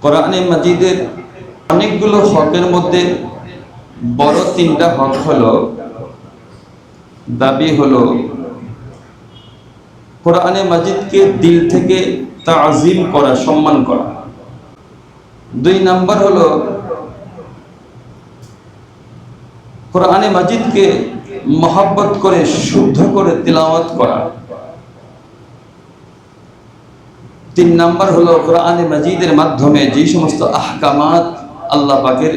কোরআনে মাজিদের অনেকগুলো হকের মধ্যে বড় তিনটা হক হলো, দাবি হলো কোরআনে মাজিদকে দিল থেকে তাজিম করা, সম্মান করা। 2 নাম্বার হলো কোরআনে মাজিদকে মহব্বত করে শুদ্ধ করে তিলাওয়াত করা। 3 নাম্বার হলো কোরআনে মাজিদের মাধ্যমে যে সমস্ত আহকামাত আল্লাহ পাকের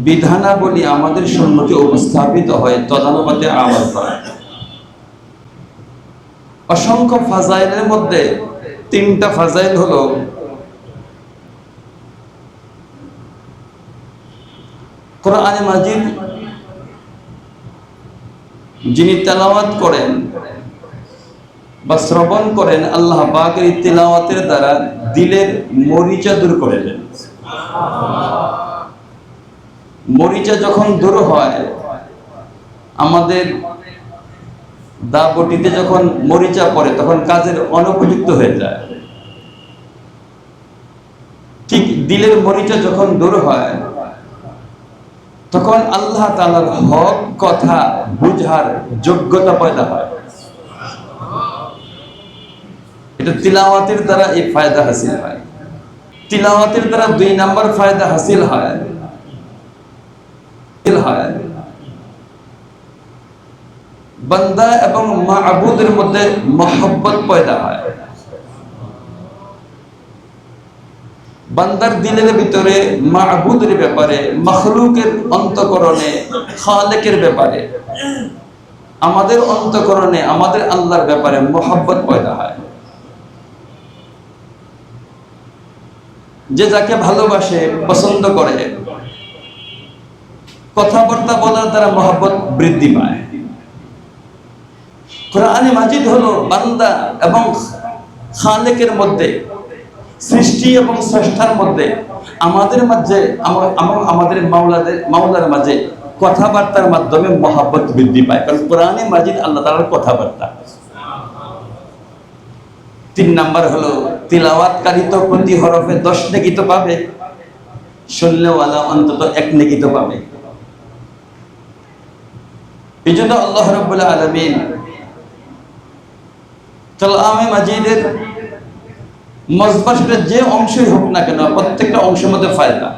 বিধানাবলী আমাদের সম্মুখে উপস্থাপিত হয় তদানুপাতে আমল করা। অসংখ্য ফাজাইলের মধ্যে 3টা ফাজাইল হলো কোরআনে মাজিদ যিনি তেলাওয়াত করেন বা শ্রবণ করেন, আল্লাহ পাকের তিলাওয়াতের দ্বারা দিলের মরিচা দূর করে দেন। মরিচা যখন দূর হয়, আমাদের দা বটিতে যখন মরিচা পড়ে তখন কাজের অনুপযুক্ত হয়ে যায়। ঠিক দিলের মরিচা যখন দূর হয় তখন আল্লাহ তাআলার হক কথা বুঝার যোগ্যতা পয়দা হয়। এটা তিলাওয়াতের দ্বারা এই ফায়দা হাসিল হয়। তিলাওয়াতের দ্বারা 2 নাম্বার ফায়দা হাসিল হয়, বান্দা এবং মাবুদের মধ্যে মহব্বত পয়দা হয়। বান্দার দিলের ভিতরে মাবুদের ব্যাপারে, মাখলুকের অন্তঃকরণে খালেকের ব্যাপারে, আমাদের অন্তঃকরণে আমাদের আল্লাহর ব্যাপারে মহব্বত পয়দা হয়। যে যাকে ভালোবাসে, পছন্দ করে, কথাবার্তা বলার দ্বারা মহব্বত বৃদ্ধি পায়। কোরআনে মাজিদ হলো বান্দা এবং খালেকের মধ্যে, সৃষ্টি এবং স্রষ্টার মধ্যে, আমাদের মাঝে, আমাদের মাওলার মাঝে কথাবার্তার মাধ্যমে মহব্বত বৃদ্ধি পায়। কারণ কোরআনে মাজিদ আল্লাহ তাআলার কথাবার্তা। 3 নাম্বার হলো তিলাওয়াতকারী তো প্রতি হরফে 10 নেকি তো পাবে, শুনলেওয়ালা অন্তত 1 নেকি তো পাবে। এই জন্য আল্লাহ রাব্বুল আলামিন কালামে মাজিদের মজবাসের যে অংশই হোক না কেন, প্রত্যেকটা অংশের মধ্যে ফায়দা।